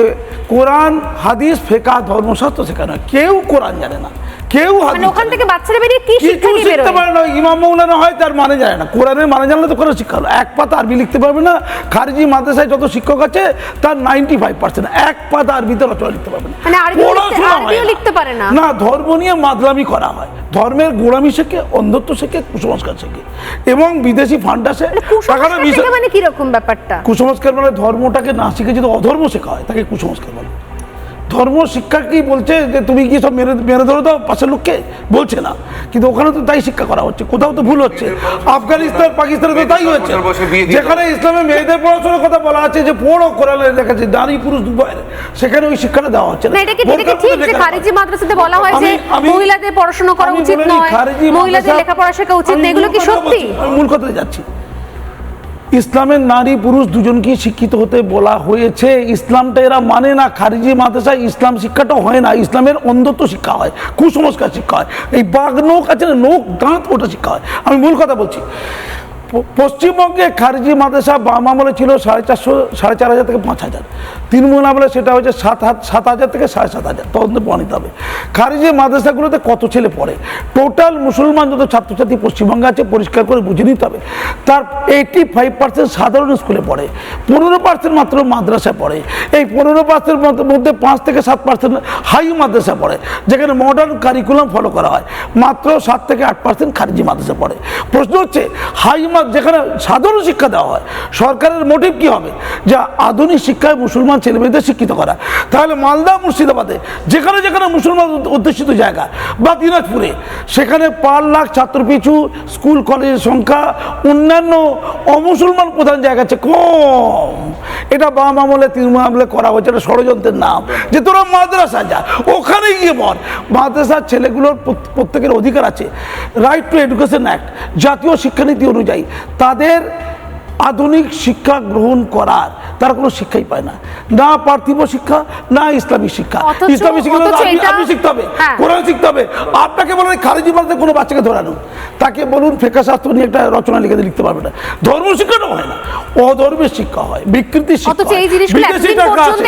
কোরআন হাদিস ফেকা ধর্মশাস্ত্র শেখানো হয়, কেউ কোরআন জানে না, কেউ ওখান থেকে বাচ্চারা বেরিয়ে কি শিক্ষা নিয়ে বের হয়? না, ইমাম মৌলানা হয় তার মানে জানে না, কোরআনের মানে জানলে তো কোরআন শিক্ষা হলো। এক পাতা আরবি লিখতে পারবে না। খারিজি মাদ্রাসায় যত শিক্ষক আছে তার 95% এক পাতা আরবিতে রচনা লিখতে পারবে না, আরবিও লিখতে পারে না। না, ধর্ম নিয়ে মাদলামি করা হয়, ধর্মের গোলামি শেখে, অন্ধত্ব শেখে, কুসংস্কার শেখে এবং বিদেশি ফান্ড আসে। মানে কি রকম ব্যাপারটা? কুসংস্কার মানে ধর্মটাকে না শিখে যদি অধর্ম শেখা হয় তাকে কুসংস্কার বলে। ধর্ম শিক্ষা কি বলছে যে তুমি কি সব মেরে ধরে দাও পাশের লোককে, বলছে না, কিন্তু ওখানে তো তাই শিক্ষা করা হচ্ছে, কোথাও তো ভুল হচ্ছে। আফগানিস্তান পাকিস্তানে তো তাই হচ্ছে, যেখানে ইসলামে মেয়েদের পড়াশোনার কথা বলা আছে যে পড়ো কোরআনে লেখা আছে নারী পুরুষ উভয়ের, সেখানে ওই শিক্ষাটা দেওয়া হচ্ছে না। এটা কি ঠিক যে খারিজি মাদ্রাসাতে বলা হয় যে মহিলাদের পড়াশোনা করা উচিত নয়, মহিলাদের লেখাপড়া শেখা উচিত না, এগুলো কি সত্যি? আমি মূল কথায় যাচ্ছি। ইসলামের নারী পুরুষ দুজনকে শিক্ষিত হতে বলা হয়েছে, ইসলামটা এরা মানে না। খারিজি মাদ্রাসায় ইসলাম শিক্ষাটা হয় না, ইসলামের অন্ধত্ব শিক্ষা হয়, কুসংস্কার শিক্ষা হয়, এই বাঘ নোক আছে না, নোক দাঁত, ওটা শিক্ষা হয়। আমি মূল কথা বলছি। পশ্চিমবঙ্গে খারিজি মাদ্রাসা বাম আমলে ছিল 4,500 থেকে 5,000, তৃণমূল আমলে সেটা হচ্ছে 7,000 থেকে 7,500, তদন্তে প্রমাণিত হবে। খারিজি মাদ্রাসাগুলোতে কত ছেলে পড়ে, টোটাল মুসলমান যত ছাত্রছাত্রী পশ্চিমবঙ্গে আছে পরিষ্কার করে বুঝে নিতে হবে। তার 85% সাধারণ স্কুলে পড়ে, 15% মাত্র মাদ্রাসায় পড়ে। এই 15% মধ্যে 5 থেকে 7% হাই মাদ্রাসা পড়ে, যেখানে মডার্ন কারিকুলাম ফলো করা হয়। মাত্র 7 থেকে 8% খারিজি মাদ্রাসা পড়ে। প্রশ্ন হচ্ছে হাই যেখানে সাধারণ শিক্ষা দেওয়া হয়, সরকারের মোটিভ কি হবে? যে আধুনিক শিক্ষায় মুসলমান ছেলেমেয়েদের শিক্ষিত করা। তাহলে মালদা মুর্শিদাবাদে যেখানে যেখানে মুসলমান অধ্যুষিত জায়গা বা দিনাজপুরে সেখানে পার লাখ ছাত্র পিছু স্কুল কলেজের সংখ্যা অন্যান্য অমুসলমান প্রধান জায়গা আছে কম। এটা বাম আমলে তৃণমূল আমলে করা হয়েছে, এটা ষড়যন্ত্রের নাম, যে তোরা মাদ্রাসা যা, ওখানে গিয়ে পড়। মাদ্রাসার ছেলেগুলোর প্রত্যেকের অধিকার আছে, রাইট টু এডুকেশন অ্যাক্ট, জাতীয় শিক্ষানীতি অনুযায়ী তাদের আধুনিক শিক্ষা গ্রহণ করার তারা কোনো শিক্ষাই পায় না, না পার্থিব শিক্ষা, না ইসলামিক শিক্ষা। ইসলামিক শিক্ষা আপনি শিখতে হবে, কোরআন শিখতে হবে। আপনাকে বলেন খারিজি মাদ্রাসায় কোনো বাচ্চাকে ধরানো, তাকে বলুন ফেকা শাস্ত্র নিয়ে একটা রচনা লিখতে পারবে না। ধর্ম শিক্ষাটাও হয় না, অধর্মের শিক্ষা হয়, বিকৃতির শিক্ষা, বিদেশি টাকা আছে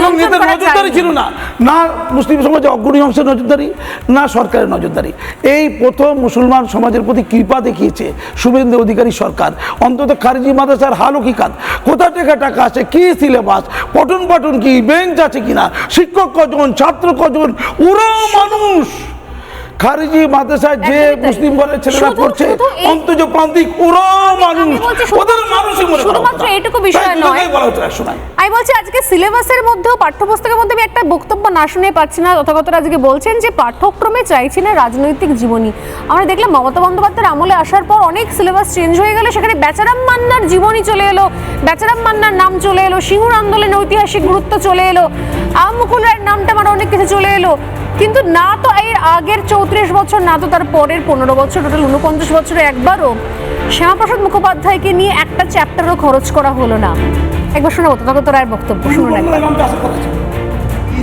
এবং এদের নজরদারি ছিল না, না মুসলিম সমাজে অগ্রণী অংশের নজরদারি, না সরকারের নজরদারি। এই প্রথম মুসলমান সমাজের প্রতি কৃপা দেখিয়েছে শুভেন্দু অধিকারী সরকার। অন্তত খারিজি মাদ্রাসার হাল হকিকাত, কোথা থেকে টাকা আছে, কি সিলেবাস, পঠন পাঠন কি, বেঞ্চ আছে কিনা, শিক্ষক কজন, ছাত্র কজন, ওরা মানুষ। খারিজি মাদ্রাসায় যে মুসলিম ঘরের ছেলেরা পড়ছে অন্তত প্রান্তিক, ওরা মানুষ, ওদের মানুষই মনে করা। শুধুমাত্র এইটুকু বিষয় নয়, আমি বলছি আজকে সিলেবাসের মধ্যেও পাঠ্যপুস্তকের মধ্যে আমি একটা বক্তব্য না শুনে পাচ্ছি না, তথাগতরা আজকে বলছেন যে পাঠ্যক্রমে চাইছি না রাজনৈতিক জীবনী। আমরা দেখলাম মমতা বন্দ্যোপাধ্যায়ের আমলে আসার পর অনেক সিলেবাস চেঞ্জ হয়ে গেল, সেখানে বেচারাম মান্নার জীবনী চলে এলো, বেচারাম মান্নার নাম চলে এলো, সিঙ্গুর আন্দোলনের ঐতিহাসিক গুরুত্ব চলে এলো, মুকুল রায়ের নামটা আমার অনেক কিছু চলে এলো, কিন্তু না তো এর আগের 34 বছর, না তো তার পরের 15 বছর, টোটাল 49 বছরে একবারও শ্যামাপ্রসাদ মুখোপাধ্যায়কে নিয়ে একটা চ্যাপ্টারও খরচ করা হলো না। একবার শোনাবো তথাগত রায়ের বক্তব্য, শুনুন একবার।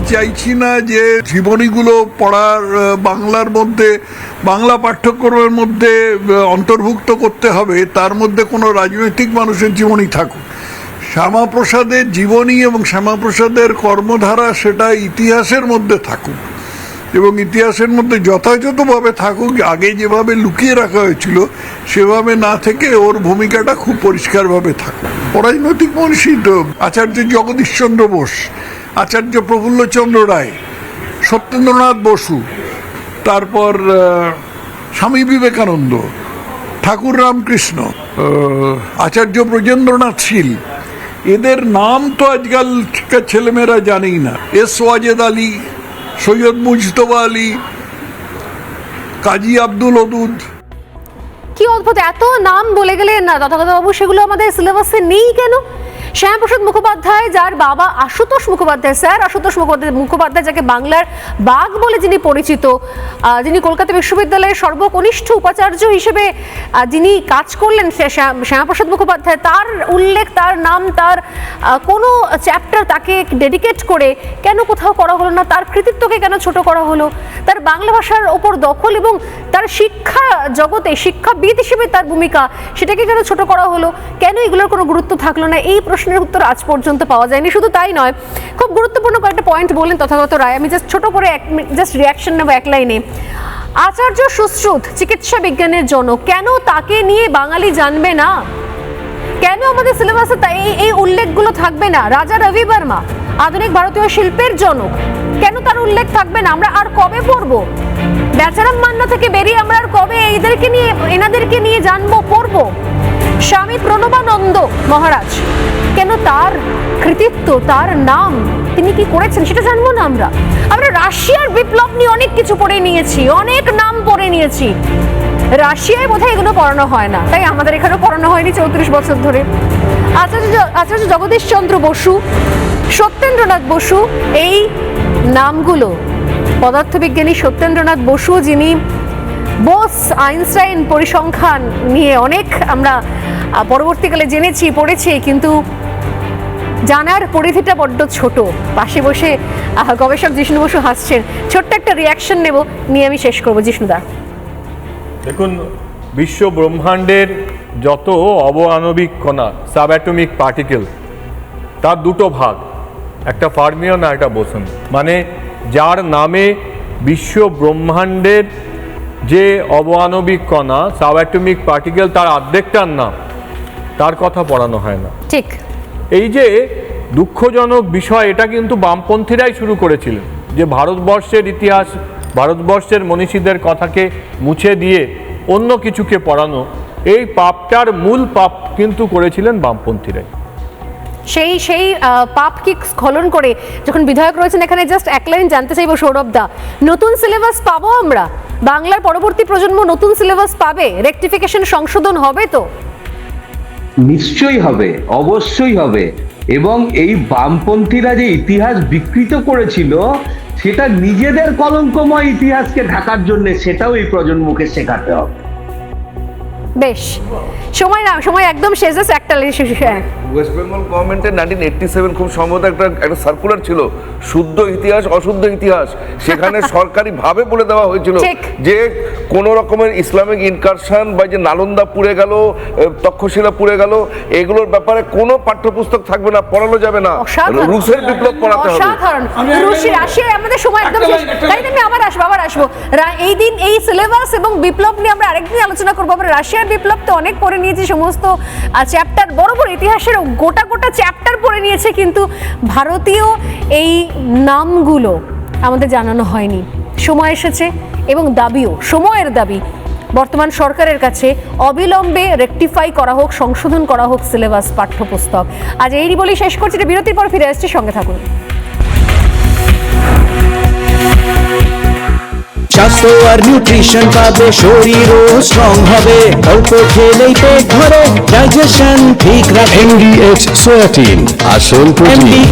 চাইছি না যে জীবনীগুলো পড়ার বাংলার মধ্যে, বাংলা পাঠ্যক্রমের মধ্যে অন্তর্ভুক্ত করতে হবে, তার মধ্যে কোনো রাজনৈতিক মানুষের জীবনী থাকুক। শ্যামাপ্রসাদের জীবনী এবং শ্যামাপ্রসাদের কর্মধারা সেটা ইতিহাসের মধ্যে থাকুক, এবং ইতিহাসের মধ্যে যথাযথভাবে থাকুক। আগে যেভাবে লুকিয়ে রাখা হয়েছিল সেভাবে না থেকে ওর ভূমিকাটা খুব পরিষ্কারভাবে থাকুক। অরাজনৈতিক মনীষী তো আচার্য জগদীশচন্দ্র বোস, আচার্য প্রফুল্লচন্দ্র রায়, সত্যেন্দ্রনাথ বসু, তারপর স্বামী বিবেকানন্দ, ঠাকুর রামকৃষ্ণ, আচার্য ব্রজেন্দ্রনাথ শীল, এদের নাম তো আজকালকার ছেলেমেয়েরা জানেই না। এস ওয়াজেদ আলী, সৈয়দ মুজতবা আলী, কাজী আব্দুল ওদুদ। কি অদ্ভুত, এত নাম বলে গেলে না তথাগতবাবু সেগুলো আমাদের সিলেবাসে নেই কেন? শ্যামাপ্রসাদ মুখোপাধ্যায়, যার বাবা আশুতোষ মুখোপাধ্যায়, স্যার আশুতোষ মুখোপাধ্যায়, যাকে বাংলার বাঘ বলে যিনি পরিচিত, যিনি কলকাতা বিশ্ববিদ্যালয়ের সর্বকনিষ্ঠ উপাচার্য হিসেবে যিনি কাজ করলেন, শ্যামাপ্রসাদ মুখোপাধ্যায়, তার উল্লেখ, তার নাম, তার কোনো চ্যাপ্টার তাকে ডেডিকেট করে কেন কোথাও করা হলো না? তার কৃতিত্বকে কেন ছোট করা হলো? তার বাংলা ভাষার ওপর দখল এবং তার শিক্ষা জগতে শিক্ষাবিদ হিসেবে তার ভূমিকা, সেটাকে কেন ছোট করা হলো? কেন এগুলোর কোনো গুরুত্ব থাকলো না? এই প্রশ্নের উত্তর আজ পর্যন্ত পাওয়া যায়নি। শুধু তাই নয়, খুব গুরুত্বপূর্ণ কয়েকটা পয়েন্ট বললেন তথাগত রায়। আমি জাস্ট ছোট করে জাস্ট রিয়াকশন নেব এক লাইনে। আচার্য সুশ্রুত, চিকিৎসা বিজ্ঞানের জনক, কেন তাকে নিয়ে বাঙালি জানবে না? কেন আমাদের সিলেবাসে এই উল্লেখগুলো থাকবে না? রাজা রবি বর্মা, আধুনিক ভারতীয় শিল্পের জনক, কেন তার উল্লেখ থাকবে না? আমরা আর কবে পড়বো? বেচারাম মান্না থেকে বেরিয়ে আমরা আর কবে এনাদেরকে নিয়ে জানবো, পড়বো? স্বামী প্রণবানন্দ মহারাজ, কেন তার কৃতিত্ব, তার নাম, তিনি কি করেছেন সেটা জানবো না? আমরা রাশিয়ার বিপ্লব নিয়ে অনেক কিছু পড়ে নিয়েছি, অনেক নাম পড়ে নিয়েছি। রাশিয়ায় বোধহয় এগুলো পড়ানো হয় না, তাই আমাদের এখানেও পড়ানো হয়নি 34 বছর ধরে। আচার্য জগদীশচন্দ্র বসু, সত্যেন্দ্রনাথ বসু, এই নামগুলো, পদার্থবিজ্ঞানী সত্যেন্দ্রনাথ বসু, যিনি বোস আইনস্টাইন পরিসংখ্যান নিয়ে অনেক আমরা পরবর্তীকালে জেনেছি, পড়েছি, কিন্তু জানার পরিধিটা বড্ড ছোট। পাশে বসে গবেষক জিষ্ণু বসু হাসছেন। ছোট্ট একটা রিয়াকশন নেব, নিয়ে আমি শেষ করবো। জিষ্ণুদা, দেখুন, বিশ্ব ব্রহ্মাণ্ডের যত অবআণবিক কণা, সাবঅ্যাটমিক পার্টিকেল, তার দুটো ভাগ, একটা ফার্মিয়ন আর একটা বোসন। মানে যার নামে বিশ্ব ব্রহ্মাণ্ডের যে অবআণবিক কণা, সাবঅ্যাটমিক পার্টিকেল, তার অর্ধেকটার নাম, তার কথা পড়ানো হয় না। ঠিক। এই যে দুঃখজনক বিষয়, এটা কিন্তু বামপন্থীরাই শুরু করেছিলেন, যে ভারতবর্ষের ইতিহাস, ভারতবর্ষের মনীষীদের কথাকে মুছে দিয়ে অন্য কিছুকে পড়ানো, এই পাপটার মূল পাপ কিন্তু করেছিলেন বামপন্থীরাই। সেই পাপ কি স্খলন করে যখন বিধায়ক রয়েছেন এখানে, জাস্ট এক লাইন জানতে চাইবো সৌরভ দা, নতুন সিলেবাস পাবো আমরা? বাংলার পরবর্তী প্রজন্ম নতুন সিলেবাস পাবে? রেকটিফিকেশন, সংশোধন হবে তো? নিশ্চয়ই হবে, অবশ্যই হবে। এবং এই বামপন্থীরা যে ইতিহাস বিকৃত করেছিল, সেটা নিজেদের কলঙ্কময় ইতিহাসকে ঢাকার জন্য, সেটাও এই প্রজন্মকে শেখাতে হবে। বেশ, সময় একদম শেষ, একটা ওয়েস্ট বেঙ্গল গভর্নমেন্টের 1987 খুব সম্ভবত একটা সার্কুলার ছিল, শুদ্ধ ইতিহাস অশুদ্ধ ইতিহাস। সেখানে সরকারি ভাবে বলে দেওয়া হয়েছিল যে কোন রকমের ইসলামিক ইনকারশন বা যে নালন্দা পুড়ে গেল, তক্ষশিলা পুড়ে গেল, এগুলোর ব্যাপারে কোনো পাঠ্যপুস্তক থাকবে না, পড়ানো যাবে না। রুশের বিপ্লব পড়াতে হবে। রাশিয়ায় আমাদের সময় একদম শেষ, তাই আমি আবার আসবো। এই দিন এই সিলেবাস এবং বিপ্লব নিয়ে আমরা আরেকদিন আলোচনা করবো। আমরা রাশিয়ার বিপ্লব তো অনেক পড়ে নিয়েছি, সমস্ত চ্যাপ্টার, বড় বড় ইতিহাসের গোটা চ্যাপ্টার পড়ে নিয়েছে, কিন্তু ভারতীয় এই নামগুলো আমাদের জানানো হয়নি। সময় এসেছে এবং দাবিও, সময়ের দাবি বর্তমান সরকারের কাছে, অবিলম্বে রেকটিফাই করা হোক, সংশোধন করা হোক সিলেবাস, পাঠ্যপুস্তক। আজ এই বলেই শেষ করছি, বিরতির পর ফিরে আসছি, সঙ্গে থাকুন। স্বাস্থ্য আর নিউট্রিশন পাবে, শরীরও স্ট্রং হবে, অল্প খেলেই পেট ভরে, ডাইজেশন ঠিক রাখে। MDH সোয়াটিন, আসল প্রোটিন।